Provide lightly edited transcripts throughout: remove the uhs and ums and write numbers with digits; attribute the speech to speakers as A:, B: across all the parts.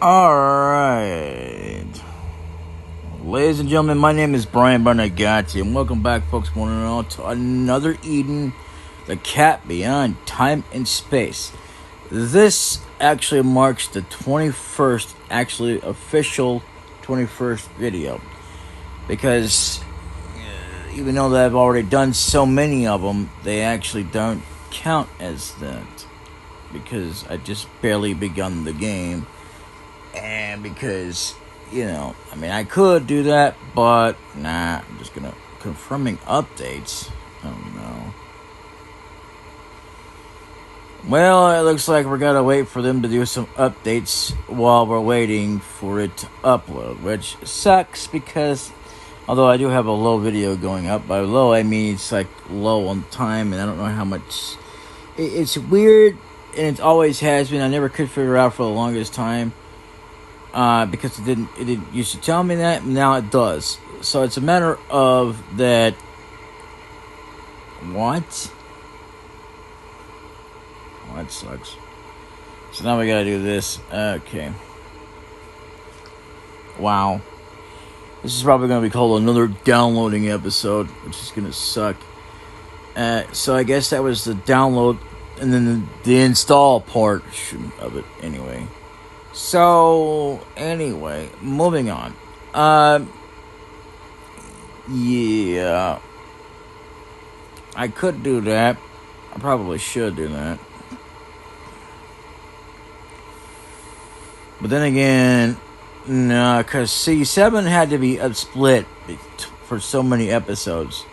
A: Alright. Ladies and gentlemen, my name is Brian Barnagati, and welcome back, folks, one and all, to another Eden, the cat beyond time and space. This actually marks the 21st, actually official 21st video. Because even though that I've already done so many of them, they actually don't count as that. Because I just barely begun the game. And because, I could do that, but nah, I'm just gonna confirming updates. Oh no. Well, it looks like we're gonna wait for them to do some updates while we're waiting for it to upload, which sucks because although I do have a low video going up, by low I mean it's like low on time, and I don't know how much. It's weird, and it always has been. I never could figure out for the longest time. Because it didn't used to tell me that, now it does. So it's a matter of that. What? Oh, that sucks. So now we gotta do this. Okay. Wow. This is probably gonna be called another downloading episode, which is gonna suck. So I guess that was the download, and then the install part of it anyway. So, anyway, moving on. Yeah. I could do that. I probably should do that. But then again, no, because C7 had to be split for so many episodes.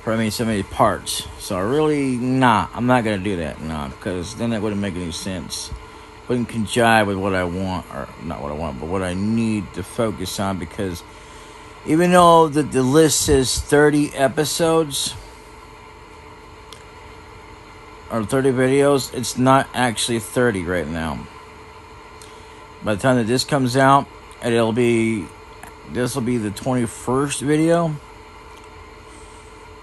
A: So many parts. So really, I'm not going to do that, because then that wouldn't make any sense. Wouldn't conjive with what I want, or not what I want, but what I need to focus on, because even though the list says 30 episodes or 30 videos, it's not actually 30 right now. By the time that this comes out, this will be the 21st video.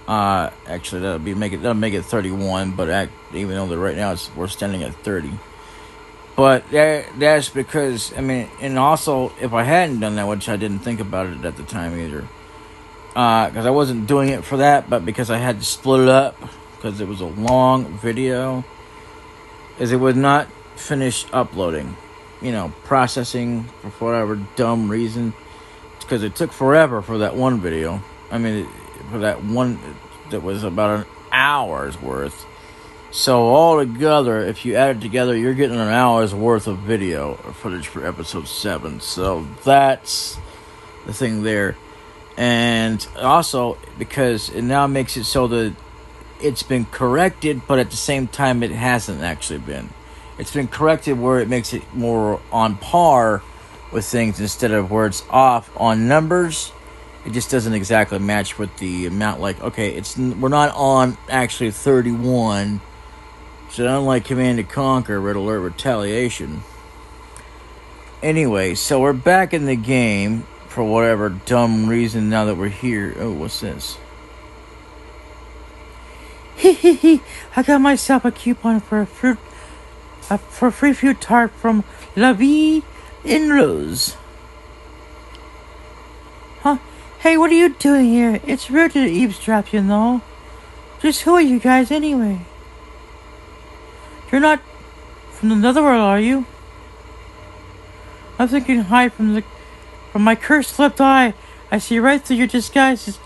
A: Actually, that'll make it 31, but even though right now we're standing at 30. But that's because, and also, if I hadn't done that, which I didn't think about it at the time either, because I wasn't doing it for that, but because I had to split it up, because it was a long video, as it would not finish uploading, processing for whatever dumb reason, because it took forever for that one video, for that one that was about an hour's worth. So altogether, if you add it together, you're getting an hour's worth of video footage for episode 7. So that's the thing there. And also, because it now makes it so that it's been corrected, but at the same time, it hasn't actually been. It's been corrected where it makes it more on par with things instead of where it's off on numbers. It just doesn't exactly match with the amount. Like, okay, we're not on actually 31. So unlike Command & Conquer, Red Alert Retaliation. Anyway, so we're back in the game for whatever dumb reason now that we're here. Oh, what's this? I got myself a coupon for a free fruit tart from La Vie en Rose. Huh? Hey, what are you doing here? It's rude to eavesdrop, Just who are you guys anyway? You're not from the Netherworld, are you? I'm thinking hide from my cursed left eye. I see right through your disguises.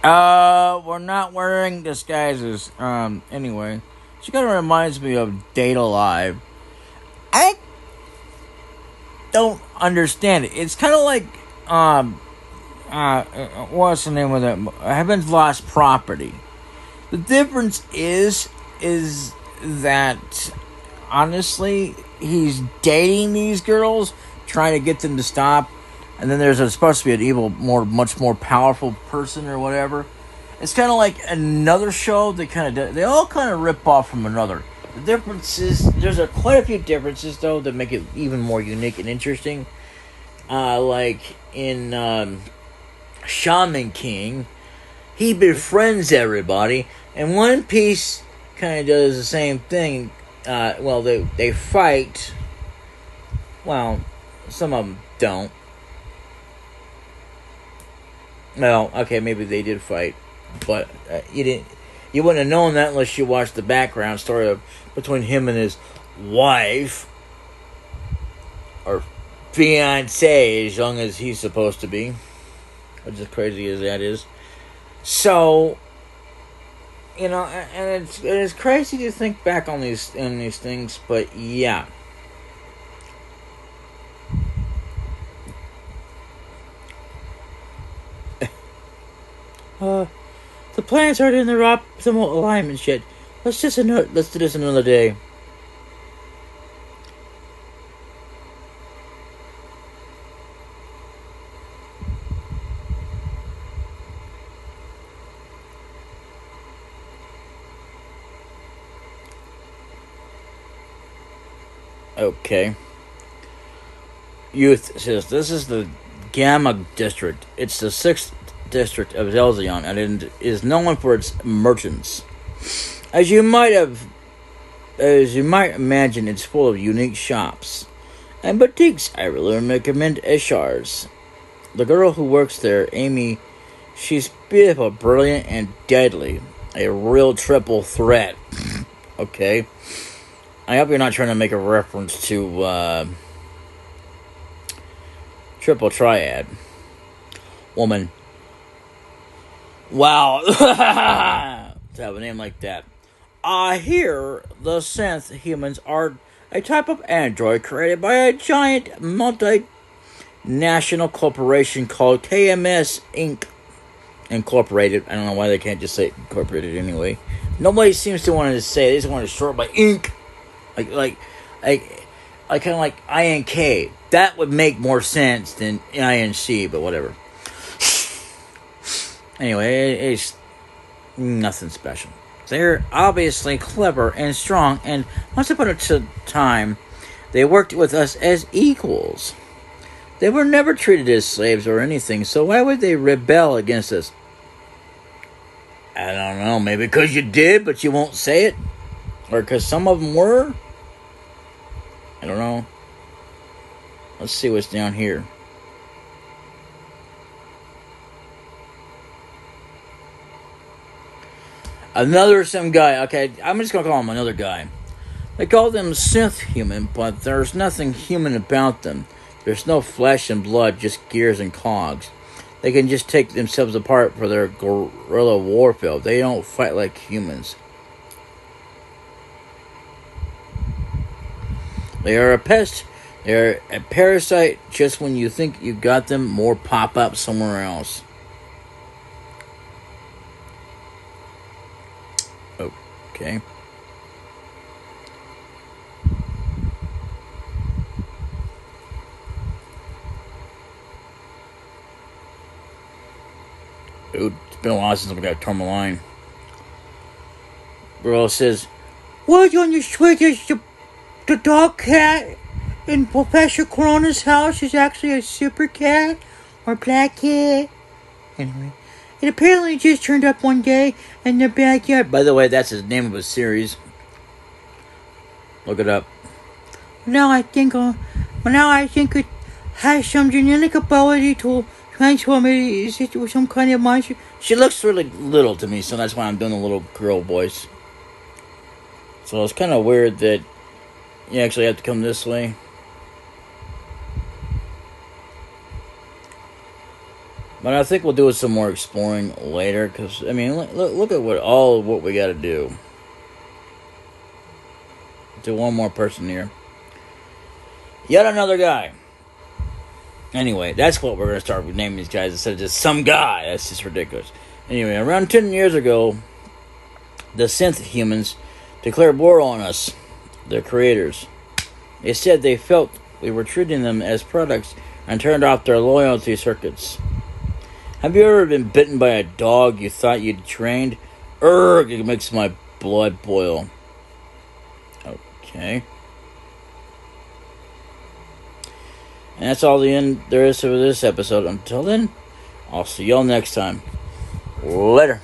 A: We're not wearing disguises. Anyway. She kind of reminds me of Data Live. I don't understand it. It's kind of like, what's the name of that? Heaven's Lost Property. The difference is that honestly he's dating these girls, trying to get them to stop, and then there's supposed to be an evil, much more powerful person or whatever. It's kind of like another show. They all kind of rip off from another. The difference is there's quite a few differences though that make it even more unique and interesting. Like in Shaman King, he befriends everybody, and One Piece kind of does the same thing. They fight. Well, Some of them don't. Well, okay, maybe they did fight, but you didn't. You wouldn't have known that unless you watched the background story of between him and his wife, or fiance, as young as he's supposed to be, which is crazy as that is. So, and it's crazy to think back on these things, but yeah. The planets aren't in their optimal alignment yet. Let's do this another day. Okay. Youth says this is the Gamma District. It's the 6th district of Zelzion, and it is known for its merchants. As you might imagine, it's full of unique shops and boutiques. I really recommend Eshar's. The girl who works there, Amy, she's beautiful, brilliant, and deadly. A real triple threat. Okay. I hope you're not trying to make a reference to Triple Triad. Woman. Wow. To have a name like that. I hear the synth humans are a type of android created by a giant multinational corporation called KMS Inc. Incorporated. I don't know why they can't just say incorporated anyway. Nobody seems to want to say it. They just want to short by Inc. Like kind of like INK. That would make more sense than INC, but whatever. Anyway, it's nothing special. They're obviously clever and strong, and once upon a time, they worked with us as equals. They were never treated as slaves or anything, so why would they rebel against us? I don't know, maybe because you did, but you won't say it? Or because some of them were? I don't know. Let's see what's down here. Some guy. Okay, I'm just going to call him another guy. They call them synth human, but there's nothing human about them. There's no flesh and blood, just gears and cogs. They can just take themselves apart for their guerrilla warfare. They don't fight like humans. They are a pest. They're a parasite. Just when you think you got them, more pop up somewhere else. Okay. Dude, it's been a while since we got a Tourmaline. Girl says, "What's on your switch is the dog cat in Professor Corona's house is actually a super cat or black cat." Anyway, it apparently just turned up one day in the backyard. By the way, that's the name of a series. Look it up. Now I think it has some genetic ability to transform it into some kind of monster. She looks really little to me, so that's why I'm doing a little girl voice. So it's kind of weird that you actually have to come this way. But I think we'll do some more exploring later, because, I mean, look at what we got to do. Do one more person here. Yet another guy. Anyway, that's what we're going to start with naming these guys instead of just some guy. That's just ridiculous. Anyway, around 10 years ago, the synth humans declared war on us, their creators. They said they felt we were treating them as products and turned off their loyalty circuits. Have you ever been bitten by a dog you thought you'd trained? Urgh, it makes my blood boil. Okay. And that's all the end there is for this episode. Until then, I'll see y'all next time. Later.